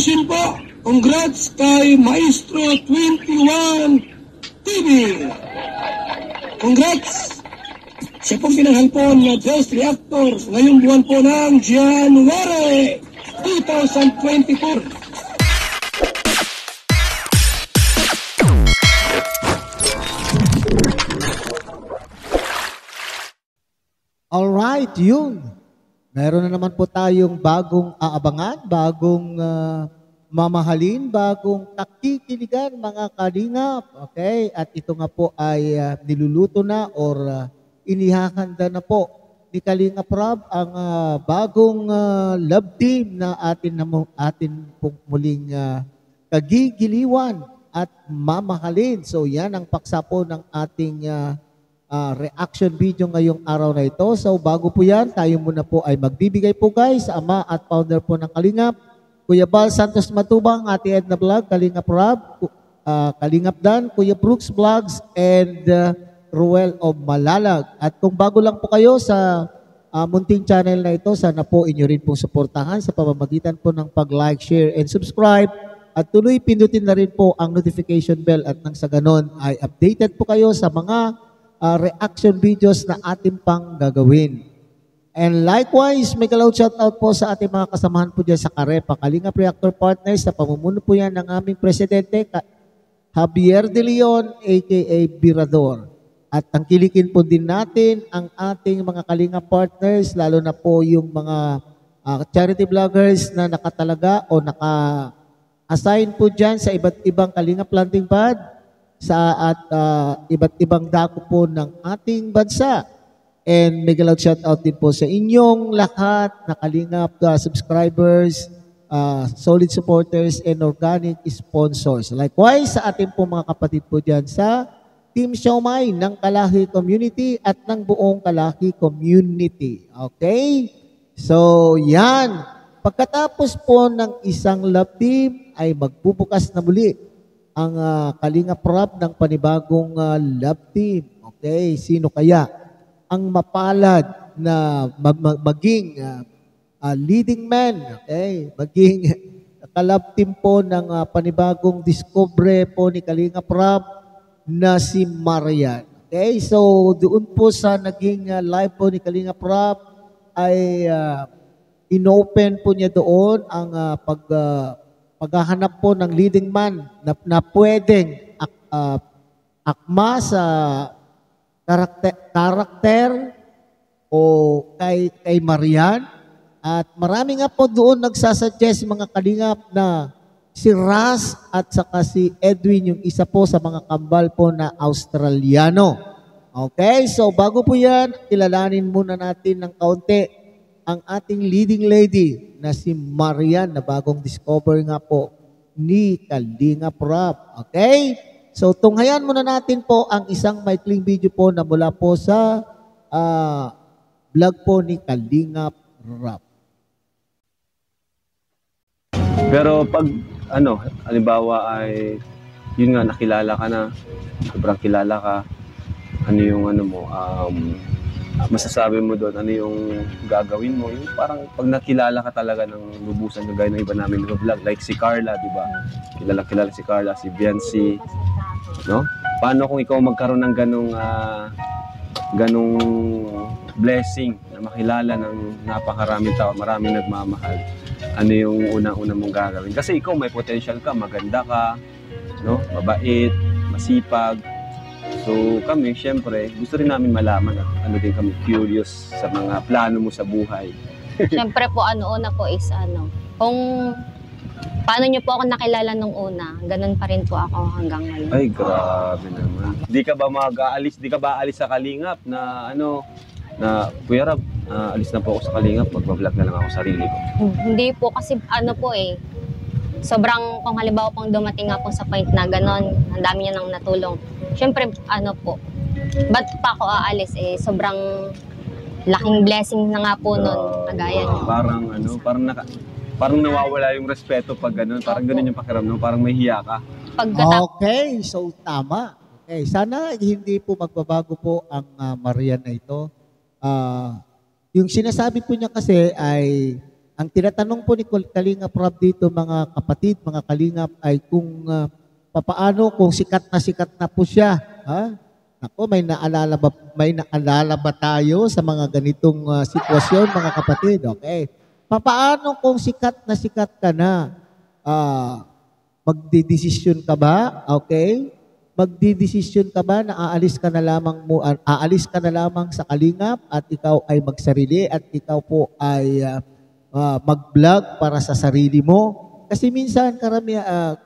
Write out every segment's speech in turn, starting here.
congratulations po. Congrats kay Maestro 21 TV. Congrats. Siya pong pinanghalpon na Ghost Reactor ngayong buwan po ng January 2024. Alright, yun. Meron na naman po tayong bagong aabangan, bagong mamahalin, bagong kakikiligan mga kalingap. Okay? At ito nga po ay niluluto na or inihahanda na po ni Kalingap Rob ang bagong love team na atin pong muling kagigiliwan at mamahalin. So yan ang paksa po ng ating reaction video ngayong araw na ito. So bago po yan, tayo muna po ay magbibigay po guys, ama at founder po ng Kalingap, Kuya Bal Santos Matubang, Ate Edna Vlog, Kalingap Rob, Kalingap Dan, Kuya Brooks Vlogs, and Ruel of Malalag. At kung bago lang po kayo sa munting channel na ito, sana po inyo rin pong suportahan sa pamamagitan po ng pag-like, share, and subscribe. At tuloy pindutin na rin po ang notification bell at nang sa ganon ay updated po kayo sa mga reaction videos na ating pang gagawin. And likewise, may galaw shoutout po sa ating mga kasamahan po dyan sa Karepa, Kalingap Reactor Partners, sa pamumuno po yan ng aming presidente, Javier De Leon, aka Birador. At tangkilikin po din natin ang ating mga Kalingap partners, lalo na po yung mga charity vloggers na nakatalaga o naka-assign po dyan sa iba't ibang Kalingap planting pad, at iba't ibang dako po ng ating bansa. And mega loud shout out din po sa inyong lahat na Kalingap subscribers, solid supporters, and organic sponsors. Likewise, sa ating po mga kapatid po dyan sa Team Siomay ng Kalahi Community at ng buong Kalahi Community. Okay? So, yan. Pagkatapos po ng isang love team, ay magbubukas na muli ang Kalingap Rob ng panibagong love team. Okay, sino kaya ang mapalad na maging leading man, okay, maging kalab team po ng panibagong discovery po ni Kalingap Rob na si Marian. Okay, so doon po sa naging live po ni Kalingap Rob ay inopen po niya doon ang paghahanap po ng leading man na pwedeng akma sa karakter o kay Marian. At marami nga po doon nagsasuggest mga Kalingap na si Ras at saka si Edwin yung isa po sa mga kambal po na Australiano. Okay, so bago po yan, kilalanin muna natin ng kaunti ang ating leading lady na si Marian na bagong discover nga po ni Kalingap Rob. Okay? So, tunghayan muna natin po ang isang maikling video po na mula po sa vlog po ni Kalingap Rob. Pero pag, halimbawa ay, yun nga, nakilala ka na, sobrang kilala ka, ano yung masasabi mo doon, ano yung gagawin mo, yung parang pag nakilala ka talaga ng lubusan, gaya ng iba namin ng vlog, like si Carla, di ba? Kilala si Carla, si Biancy, no? Paano kung ikaw magkaroon ng ganong blessing na makilala ng napakaraming tao, maraming nagmamahal? Ano yung unang-una mong gagawin? Kasi ikaw may potential ka, maganda ka, no? Mabait, masipag. So kami, syempre, gusto rin namin malaman at din kami curious sa mga plano mo sa buhay. Syempre po, una po is kung paano niyo po ako nakilala nung una, ganun pa rin po ako hanggang ngayon. Ay, grabe naman. Di ka ba aalis sa Kalingap na na Kuya Rob, alis na po ako sa Kalingap, magbablog na lang ako sarili ko? Hindi po kasi sobrang kung halimbawa pong dumating nga po sa point na gano'n, ang dami niya nang natulong. Siyempre, ba't pa ako aalis sobrang laking blessing na nga po nun, kagaya niyo. Parang nawawala yung respeto pag gano'n, parang gano'n yung pakiramdam, parang may hiya ka. Okay, so tama. Okay, sana hindi po magbabago po ang Marian na ito. Yung sinasabi po niya kasi ay ang tinatanong po ni Kalingap Rob dito, mga kapatid, mga Kalingap, ay kung papaano kung sikat na po siya. Ha? Ako, may naalala ba tayo sa mga ganitong sitwasyon, mga kapatid? Okay. Papaano kung sikat ka na? Magdidesisyon ka ba? Okay? Magdidesisyon ka ba na aalis ka na lamang sa Kalingap at ikaw ay magsarili at ikaw po ay mag-vlog para sa sarili mo? Kasi minsan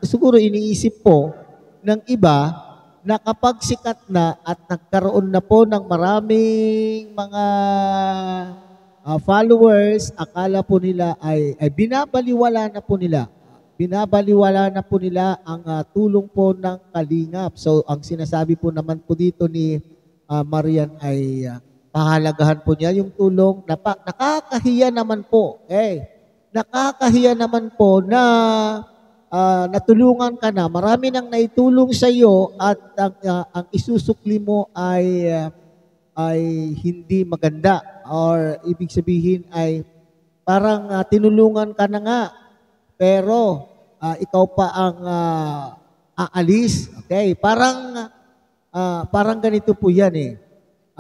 siguro iniisip po ng iba na kapag sikat na at nagkaroon na po ng maraming mga followers, akala po nila ay binabaliwala na po nila ang tulong po ng Kalingap. So, ang sinasabi po naman po dito ni Marian ay pahalagahan po niya yung tulong. Nakakahiya naman po. Nakakahiya naman po na natulungan ka na. Marami nang naitulong sa iyo at ang isusukli mo ay hindi maganda. Or ibig sabihin ay parang tinulungan ka na nga. Pero ikaw pa ang aalis. Okay? Parang ganito po yan eh.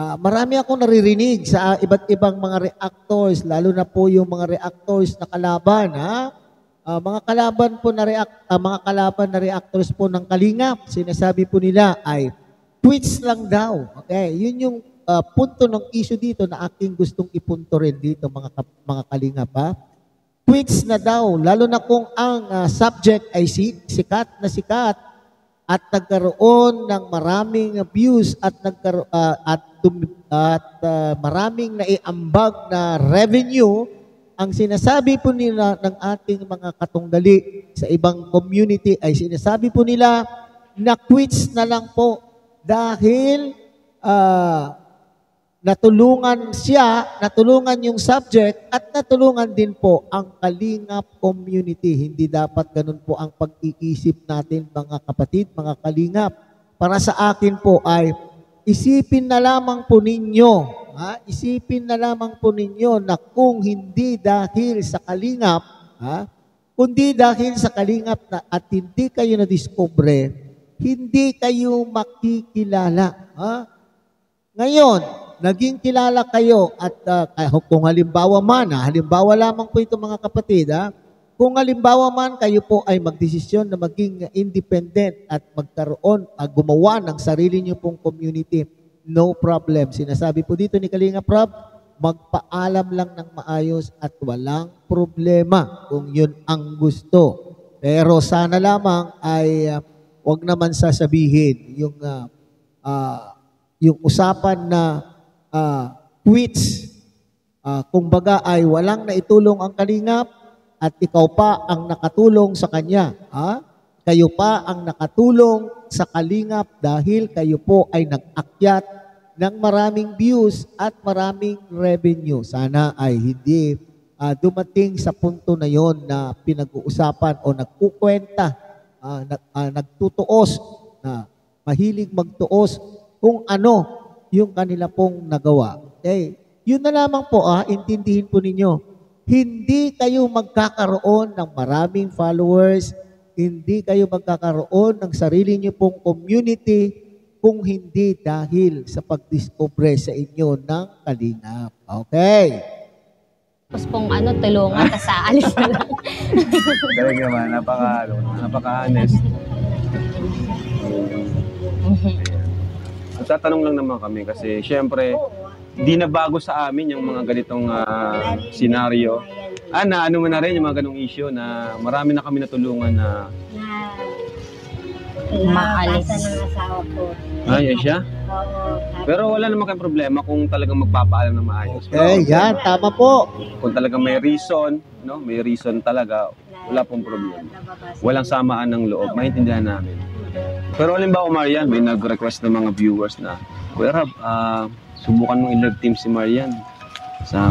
Marami akong naririnig sa iba't ibang mga reactors, lalo na po yung mga reactors na kalaban. Mga kalaban na reactors po ng Kalingap, sinasabi po nila ay tweets lang daw. Okay? Yun yung punto ng issue dito na aking gustong ipunto rin dito, mga Kalingap. Tweets na daw, lalo na kung ang subject ay sikat at nagkaroon ng maraming views at maraming naiambag na revenue. Ang sinasabi po nila ng ating mga katunggali sa ibang community ay sinasabi po nila na quits na lang po dahil natulungan yung subject at natulungan din po ang Kalingap community. Hindi dapat ganun po ang pag-iisip natin, mga kapatid, mga Kalingap. Para sa akin po ay isipin na lamang po ninyo na kung hindi dahil sa Kalingap, kundi dahil sa Kalingap at hindi kayo na-discover, hindi kayo makikilala. Ngayon, naging kilala kayo at kung halimbawa lamang po ito, mga kapatid, kung halimbawa man kayo po ay magdesisyon na maging independent at gumawa ng sarili niyo pong community, no problem. Sinasabi po dito ni Kalingap Rob, magpaalam lang ng maayos at walang problema kung yun ang gusto. Pero sana lamang ay wag naman sasabihin yung usapan na tweets, kumbaga ay walang naitulong ang Kalingap at ikaw pa ang nakatulong sa kanya. Kayo pa ang nakatulong sa Kalingap dahil kayo po ay nag-akyat ng maraming views at maraming revenue. Sana ay hindi dumating sa punto na yon na pinag-uusapan o nagkukwenta, nagtutuos, na mahilig magtuos kung ano yung kanila pong nagawa. Okay? Yun na lamang po, intindihin po ninyo. Hindi kayo magkakaroon ng maraming followers, hindi kayo magkakaroon ng sarili niyo pong community kung hindi dahil sa pag-discover sa inyo ng Kalingap. Okay? Tapos pong tulungan, tas aalis na lang. Talaga naman, napaka-honest. Tatanong lang naman kami kasi syempre, di na bago sa amin yung mga ganitong senaryo. Ano mo na rin yung mga ganong issue na marami na kami natulungan na maalis. ng asawa ko. Yan siya? Oo. Pero wala naman kayong problema kung talagang magpapaalam na maayos. Yan, tama po. Kung talagang may reason, may reason talaga, wala pong problema. Walang samaan ng loob, maintindihan namin. Pero halimbawa, Marian, may nag-request ng mga viewers na, Kuya Rob, subukan mong i-love team si Marian.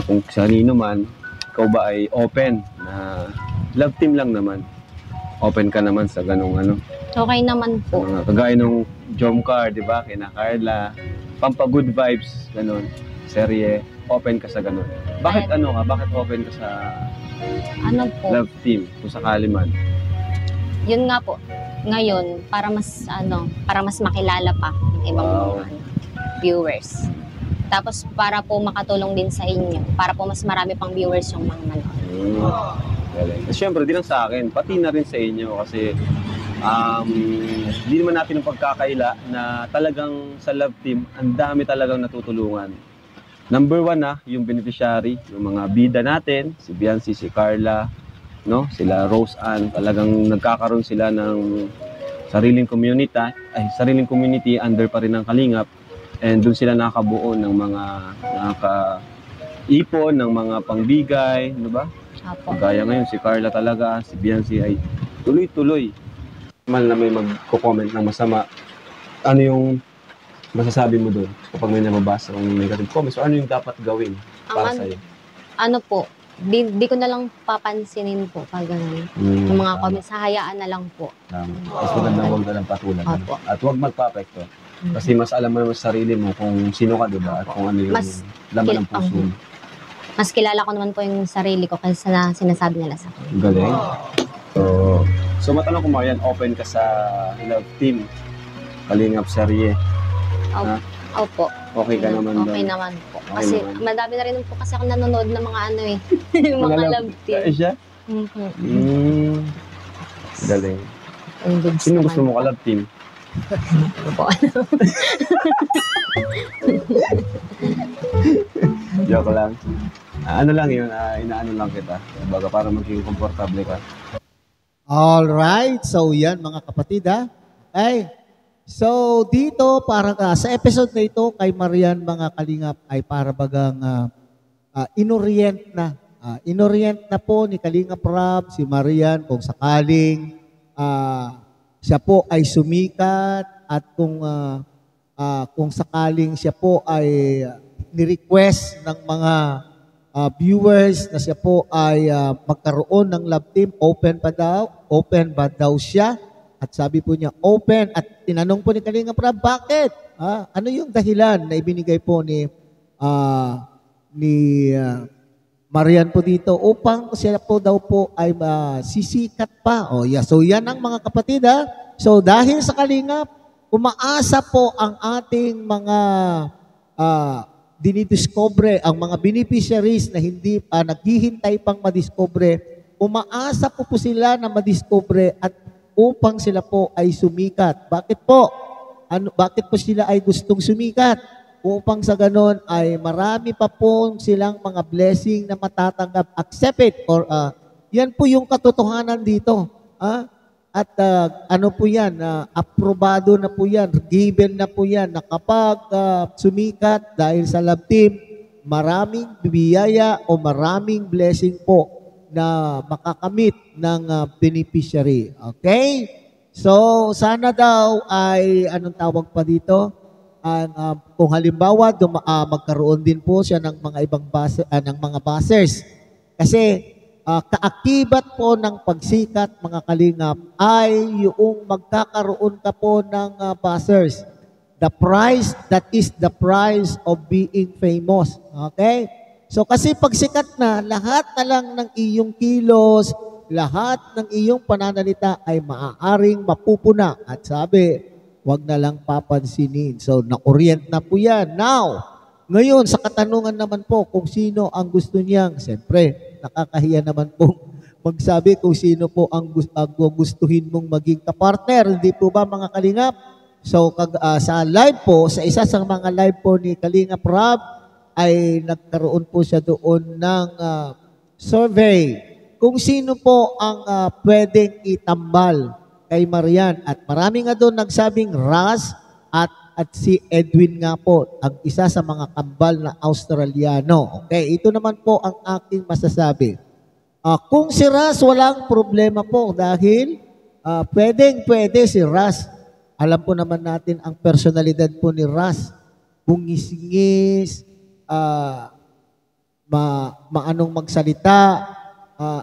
Kung sanino man, ikaw ba ay open na love team lang naman? Open ka naman sa ganong Okay naman po. Kagaya nung Jomcar, di ba? Kina Carla, pampa-good vibes, ganon. Serye, open ka sa ganon. Bakit Bakit open ka sa Ano po, Love team, kung sakali man. yun nga po, ngayon, para mas makilala pa yung ibang Wow. mga viewers. Tapos para po makatulong din sa inyo, para po mas marami pang viewers yung mga manood. Galing. Siyempre, di lang sa akin, pati na rin sa inyo kasi hindi naman natin ang pagkakaila na talagang sa love team, ang dami talagang natutulungan. Number 1 yung beneficiary, yung mga bida natin, si Biancy, si Carla, no? Sila Rose Ann, talagang nagkakaroon sila ng sariling community under pa rin ng Kalingap, and doon sila nakabuo ng mga nakaipon ng mga pangbigay, ano ba? Apo. Gaya ngayon si Carla talaga, si Biancy ay tuloy-tuloy. Man na may magko-comment ng masama, ano yung masasabi mo doon kapag may nababasa ng negative comments, o ano yung dapat gawin para sa'yo? Ano po, di ko na lang papansinin po pag ganun. Yung mga comments, hayaan na lang po. Mas maganda huwag na lang patulan. Opo. At huwag magpa-apekto. Kasi mas alam mo naman sa sarili mo kung sino ka, diba? At kung ano yung Mas laman ng puso mo. Mas kilala ko naman po yung sarili ko kaysa na sinasabi nila sa akin. Galing. So matanong ko mo yan, open ka sa love team, Kalingap Serye. Opo. Okay ka naman Okay daw. naman po. Okay Kasi naman. madami na rin po kasi ako nanonood ng mga ano eh. Yung mga love team. Ay, siya? Galing. Sino gusto mo ka love team? po? Joke lang. Ano lang yun, inaano lang kita. Baga para maging komportable ka. Alright, so yan mga kapatid ha. Okay. So dito para sa episode na ito kay Marian mga Kalingap ay para bagang inorient na. Inorient na po ni Kalingap Rob si Marian kung sakaling siya po ay sumikat at kung sakaling siya po ay ni-request ng mga viewers na siya po ay magkaroon ng love team, open ba daw siya? At sabi po niya, open. At tinanong po ni Kalingap Rob, bakit? Ano yung dahilan na ibinigay po ni Marian po dito upang siya po daw po ay sisikat pa. So yan ang mga kapatid ha. So dahil sa Kalingap, umaasa po ang ating mga dinidiscover, ang mga beneficiaries na hindi naghihintay pang madiscover, umaasa po sila na madiscover at upang sila po ay sumikat. Bakit po? Bakit po sila ay gustong sumikat? Upang sa ganon ay marami pa po silang mga blessing na matatanggap. Accept it or yan po yung katotohanan dito. At ano po yan, aprobado na po yan, given na po yan, na kapag sumikat dahil sa love team, maraming bibiyaya o maraming blessing po na makakamit ng beneficiary. Okay? So, sana daw ay, anong tawag pa dito? Kung halimbawa, magkaroon din po siya ng mga ibang ng mga buzzers. Kasi, kaakibat po ng pagsikat, mga Kalingap, ay yung magkakaroon ka po ng buzzers. The price, that is the price of being famous. Okay? So kasi pag sikat na, lahat na lang ng iyong kilos, lahat ng iyong pananalita ay maaaring mapupuna. At sabi, wag na lang papansinin. So na-orient na po yan. Now, ngayon sa katanungan naman po kung sino ang gusto niyang, siyempre, nakakahiya naman po magsabi kung sino po ang gustuhin mong maging kapartner. Hindi po ba mga Kalingap? So sa live po, sa isa sa mga live po ni Kalingap Rob, ay nagkaroon po siya doon ng survey kung sino po ang pwedeng itambal kay Marian. At marami nga doon nagsabing Ras at si Edwin nga po, ang isa sa mga kambal na Australiano. Okay, ito naman po ang aking masasabi. Kung si Ras, walang problema po dahil pwede si Ras. Alam po naman natin ang personalidad po ni Ras. Bungis-ngis, maanong magsalita,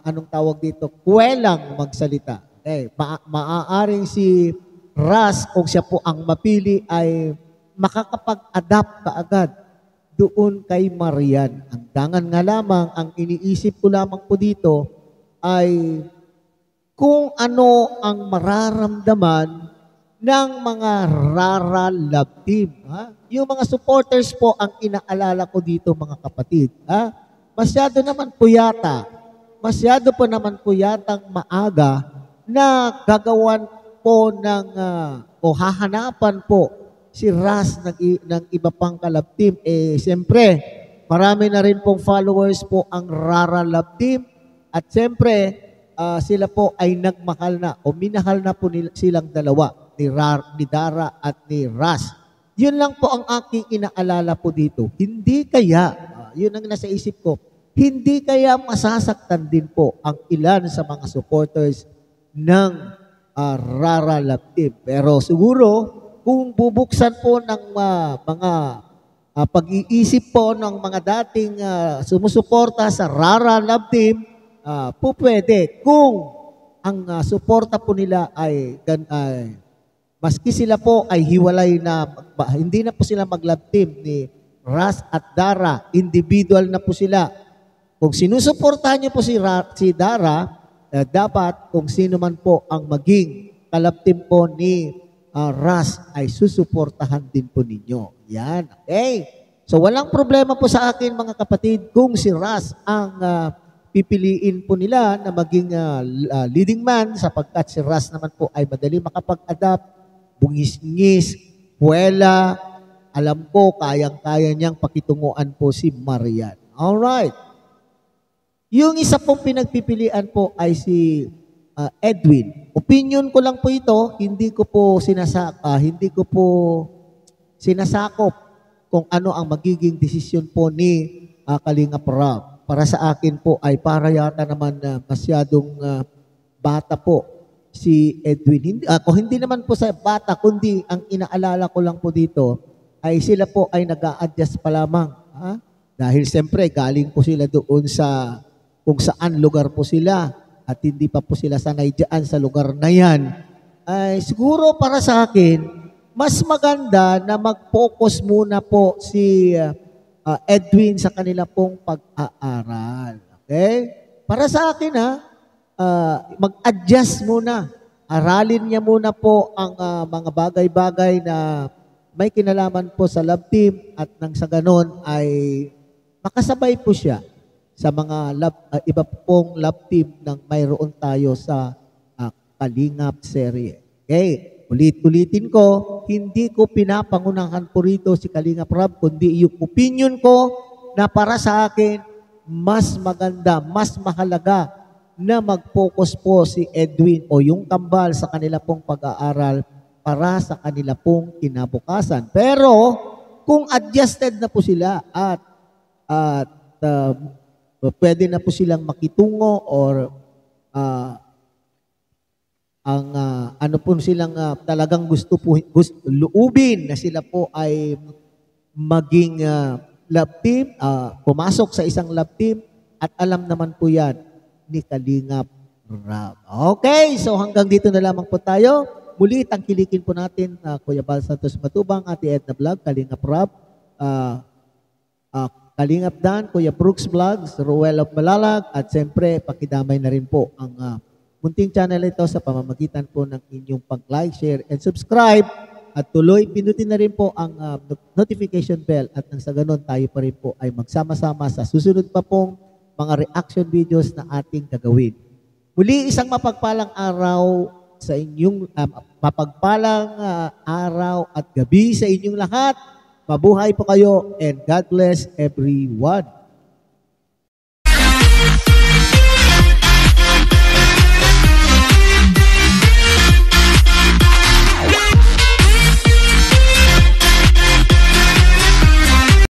anong tawag dito, kuwelang magsalita. Okay. Maaaring si Ras, kung siya po ang mapili, ay makakapag-adapt kaagad doon kay Marian. Ang dangan nga lamang, ang iniisip ko lamang po dito ay kung ano ang mararamdaman ng mga Rara Love Team. Ha? Yung mga supporters po ang inaalala ko dito, mga kapatid. Ha? Masyado pa naman po yatang maaga na gagawan po ng o hahanapan po si Ras ng iba pang ka-love team. Siyempre, marami na rin pong followers po ang Rara Love Team. At siyempre, sila po ay nagmahal na o minahal na po silang dalawa, ni Dara at ni Ras. Yun lang po ang aking inaalala po dito. Hindi kaya, yun ang nasa isip ko, hindi kaya masasaktan din po ang ilan sa mga supporters ng Rara Love Team. Pero siguro, kung bubuksan po ng mga pag-iisip po ng mga dating sumusuporta sa Rara Love Team, po pwede kung ang suporta po nila ay maski sila po ay hiwalay na, hindi na po sila mag-love team ni Ras at Dara, individual na po sila. Kung sinusuportahan niyo po si Dara, dapat kung sino man po ang maging ka-love team po ni Ras ay susuportahan din po ninyo. Yan, okay? So walang problema po sa akin mga kapatid kung si Ras ang pipiliin po nila na maging leading man sapagkat si Ras naman po ay madali makapag-adapt, bungis-ngis, puwela, alam ko, kayang-kaya niyang pakitunguan po si Marian. Alright. Yung isa pong pinagpipilian po ay si Edwin. Opinion ko lang po ito, hindi ko po sinasakop kung ano ang magiging desisyon po ni Kalingap Rob. Para sa akin po ay para yata naman masyadong bata po si Edwin. Hindi naman po sa bata, kundi ang inaalala ko lang po dito ay sila po ay nag-a-adjust pa lamang. Ha? Dahil siyempre galing po sila doon sa kung saan lugar po sila at hindi pa po sila sanay dyan sa lugar na yan. Ay siguro para sa akin, mas maganda na mag-focus muna po si Edwin sa kanila pong pag-aaral. Okay? Para sa akin mag-adjust muna. Aralin niya muna po ang mga bagay-bagay na may kinalaman po sa love team at nang sa ganon ay makasabay po siya sa mga iba pong love team nang mayroon tayo sa Kalingap serye. Okay? Ulit-ulitin ko, hindi ko pinapangunahan po rito si Kalingap Rob, kundi yung opinion ko na para sa akin, mas maganda, mas mahalaga na mag-focus po si Edwin o yung kambal sa kanila pong pag-aaral para sa kanila pong kinabukasan. Pero, kung adjusted na po sila at pwede na po silang makitungo or ano po silang talagang gusto luubin na sila po ay maging love team, pumasok sa isang love team at alam naman po yan ni Kalingap Rob. Okay, so hanggang dito na lamang po tayo. Muli, tangkilikin po natin Kuya Bal Santos Matubang, Ate Edna Vlog, Kalingap Rob, Kalingap Dan, Kuya Brooks Vlogs, Ruel of Malalag, at siyempre, pakidamay na rin po ang munting channel ito sa pamamagitan po ng inyong pag-like, share, and subscribe. At tuloy, pinutin na rin po ang notification bell at nang sa ganun, tayo pa rin po ay magsama-sama sa susunod pa pong mga reaction videos na ating gagawin. Muli, isang mapagpalang araw sa inyong, mapagpalang araw at gabi sa inyong lahat. Mabuhay po kayo and God bless everyone.